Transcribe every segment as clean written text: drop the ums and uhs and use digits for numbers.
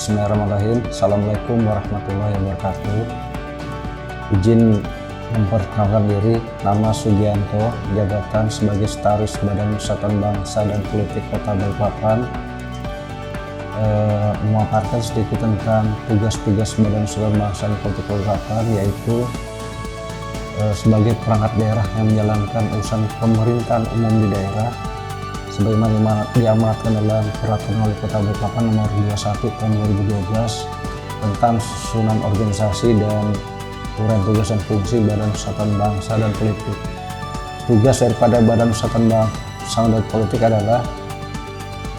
Bismillahirrahmanirrahim. Assalamualaikum warahmatullahi wabarakatuh. Izin memperkenalkan diri, nama Sugianto, jabatan sebagai Sekretaris Badan Persatuan Bangsa dan Politik Kota Balikpapan. Memaparkan sedikit tentang tugas-tugas Badan Persatuan Bangsa dan Politik Balikpapan, yaitu sebagai perangkat daerah yang menjalankan urusan pemerintahan umum di daerah sebagaimana diamanatkan dalam Peraturan Wali Kota Balikpapan Nomor 21 Tahun 2012 tentang susunan organisasi dan uraian tugas dan fungsi Badan Persatuan Bangsa dan Politik. Tugas daripada Badan Persatuan Bangsa dan Politik adalah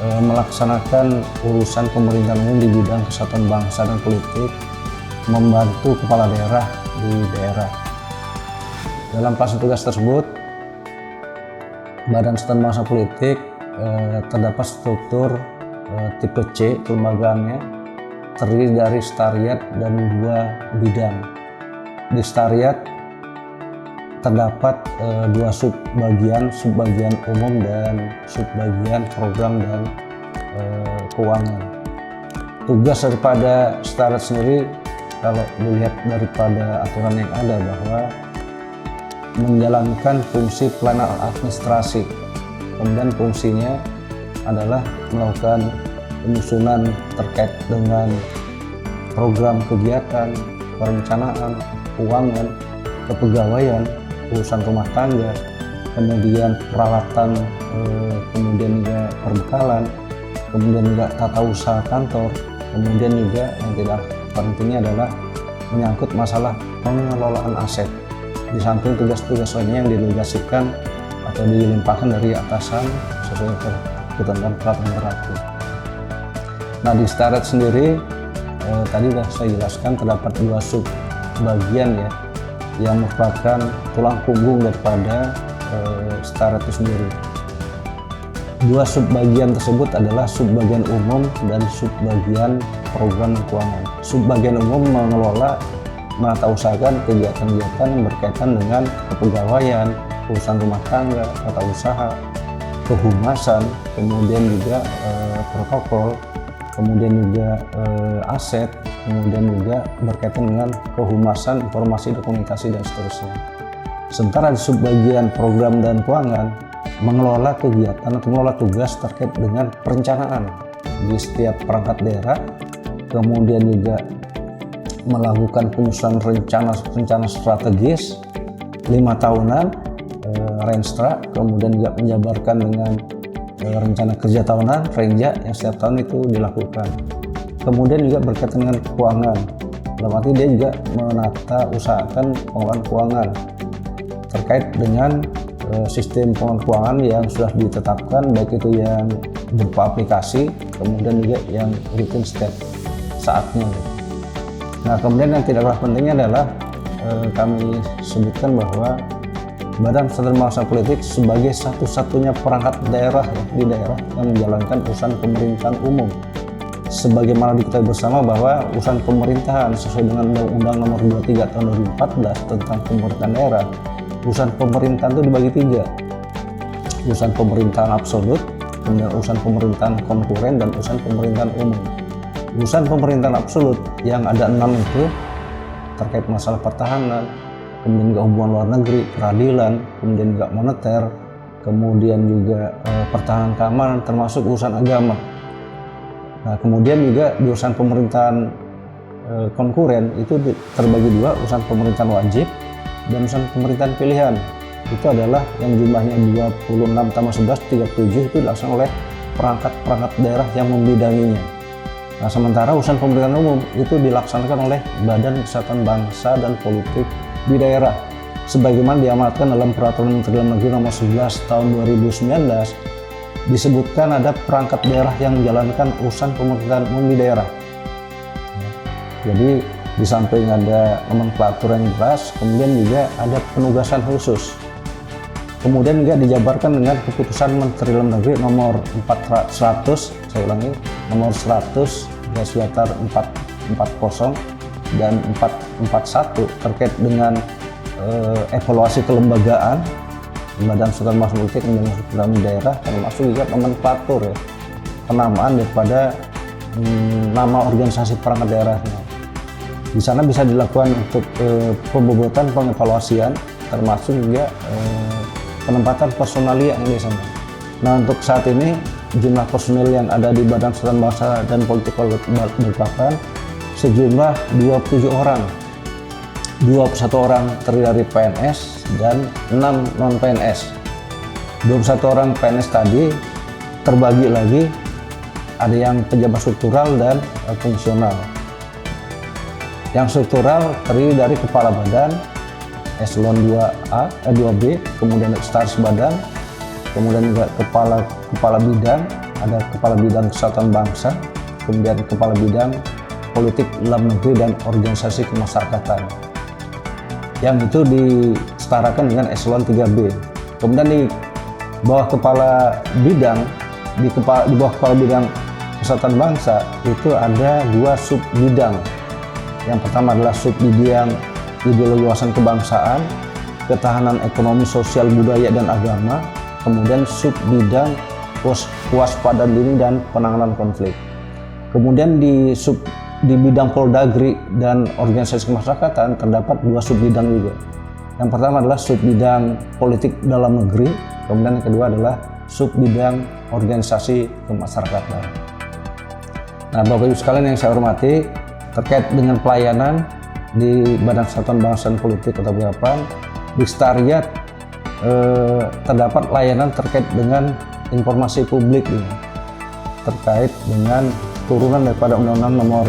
melaksanakan urusan pemerintahan umum di bidang kesatuan bangsa dan politik, membantu kepala daerah di daerah. Dalam pelaksanaan tugas tersebut, Badan Persatuan Bangsa Politik terdapat struktur tipe C kelembagaannya, terdiri dari sekretariat dan 2 bidang. Di sekretariat terdapat 2 subbagian umum dan subbagian program dan keuangan. Tugas daripada sekretariat sendiri, kalau dilihat daripada aturan yang ada, bahwa menjalankan fungsi pelayanan administrasi. Kemudian fungsinya adalah melakukan penyusunan terkait dengan program kegiatan, perencanaan, keuangan, kepegawaian, urusan rumah tangga, kemudian peralatan, kemudian juga perbekalan, kemudian juga tata usaha kantor, kemudian juga yang tidak pentingnya adalah menyangkut masalah pengelolaan aset. Di samping tugas-tugas lainnya yang didelegasikan atau dilimpahkan dari atasan sesuai ketentuan peraturan berlaku. Nah, di sekretariat sendiri tadi sudah saya jelaskan terdapat 2 subbagian ya, yang merupakan tulang punggung daripada sekretariat itu sendiri. 2 subbagian tersebut adalah subbagian umum dan subbagian program dan keuangan. Subbagian umum mengelola menata usahakan kegiatan-kegiatan yang berkaitan dengan kepegawaian, urusan rumah tangga, tata usaha, kehumasan, kemudian juga protokol, kemudian juga aset, kemudian juga berkaitan dengan kehumasan, informasi, dokumentasi, dan seterusnya. Sementara di subbagian program dan keuangan mengelola kegiatan atau mengelola tugas terkait dengan perencanaan di setiap perangkat daerah, kemudian juga melakukan penyusunan rencana strategis 5 tahunan, Renstra, kemudian juga menjabarkan dengan rencana kerja tahunan, Renja, yang setiap tahun itu dilakukan. Kemudian juga berkaitan dengan keuangan, dalam arti dia juga menata usahakan pengelolaan keuangan terkait dengan sistem pengelolaan keuangan yang sudah ditetapkan, baik itu yang berupa aplikasi, kemudian juga yang rutin setiap saatnya. Nah, kemudian yang tidak kalah pentingnya adalah kami sebutkan bahwa Badan Persatuan Bangsa Politik sebagai satu-satunya perangkat daerah di daerah yang menjalankan urusan pemerintahan umum. Sebagaimana diketahui bersama bahwa urusan pemerintahan sesuai dengan Undang-Undang Nomor 23 Tahun 2014 tentang pemerintahan daerah, urusan pemerintahan itu dibagi 3. Urusan pemerintahan absolut, kemudian urusan pemerintahan konkuren, dan urusan pemerintahan umum. Urusan pemerintahan absolut yang ada 6 itu terkait masalah pertahanan, kemudian juga hubungan luar negeri, peradilan, kemudian juga moneter, kemudian juga pertahanan keamanan, termasuk urusan agama. Nah, kemudian juga di urusan pemerintahan konkuren itu terbagi 2, urusan pemerintahan wajib dan urusan pemerintahan pilihan. Itu adalah yang jumlahnya 26 tambah 11, 37, itu dilaksanakan oleh perangkat-perangkat daerah yang membidanginya. Nah, sementara urusan pemerintahan umum itu dilaksanakan oleh Badan Persatuan Bangsa dan Politik di daerah sebagaimana diamanatkan dalam Peraturan Menteri Dalam Negeri Nomor 11 Tahun 2019. Disebutkan ada perangkat daerah yang menjalankan urusan pemerintahan umum di daerah. Jadi di samping ada nomenklatur yang jelas, kemudian juga ada penugasan khusus. Kemudian juga dijabarkan dengan keputusan Menteri Dalam Negeri Nomor 400, saya ulangi, Nomor 100/440 dan 441 terkait dengan evaluasi kelembagaan Badan Persatuan Bangsa Politik dan daerah, termasuk juga nomenklatur ya, penamaan daripada nama organisasi perangkat daerahnya. Di sana bisa dilakukan untuk pembobotan, pengevaluasian, termasuk juga penempatan personalia yang di sana. Nah, untuk saat ini jumlah personil yang ada di Badan Persatuan Bangsa dan Politik Balikpapan sejumlah 27 orang. 21 orang terdiri dari PNS dan 6 non-PNS. 21 orang PNS tadi terbagi lagi, ada yang pejabat struktural dan fungsional. Yang struktural terdiri dari kepala badan, eselon 2A, 2B, kemudian sekretaris badan, kemudian juga kepala bidang, ada kepala bidang kesatuan bangsa, kemudian kepala bidang politik dalam negeri dan organisasi kemasyarakatan. Yang itu disetarakan dengan eselon 3B. Kemudian di bawah kepala bidang, di bawah kepala bidang kesatuan bangsa itu ada 2 sub bidang. Yang pertama adalah sub bidang ideologi wawasan kebangsaan, ketahanan ekonomi, sosial, budaya, dan agama. Kemudian sub bidang kewaspadaan dini dan penanganan konflik. Kemudian di bidang Poldagri dan organisasi kemasyarakatan terdapat 2 sub bidang juga. Yang pertama adalah sub bidang politik dalam negeri, kemudian yang kedua adalah sub bidang organisasi kemasyarakatan. Nah, Bapak Ibu sekalian yang saya hormati, terkait dengan pelayanan di Badan Persatuan Bangsa dan Politik Kota Balikpapan, di Sekretariat terdapat layanan terkait dengan informasi publik ini, terkait dengan turunan daripada Undang-Undang Nomor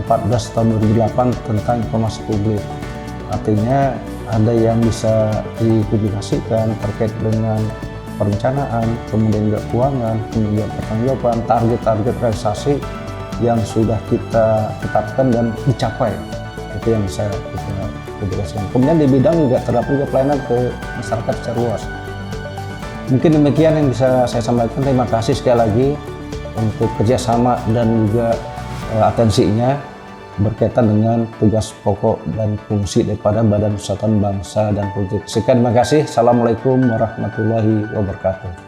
14 Tahun 2008 tentang informasi publik. Artinya ada yang bisa dipublikasikan terkait dengan perencanaan, kemudian juga keuangan, kemudian pertanggungjawaban, target-target realisasi yang sudah kita tetapkan dan dicapai. Itu yang bisa kita publikasikan. Kemudian di bidang juga terdapat juga pelayanan ke masyarakat secara luas. Mungkin demikian yang bisa saya sampaikan. Terima kasih sekali lagi untuk kerjasama dan juga atensinya berkaitan dengan tugas pokok dan fungsi daripada Badan Persatuan Bangsa dan Politik. Sekian, terima kasih. Assalamualaikum warahmatullahi wabarakatuh.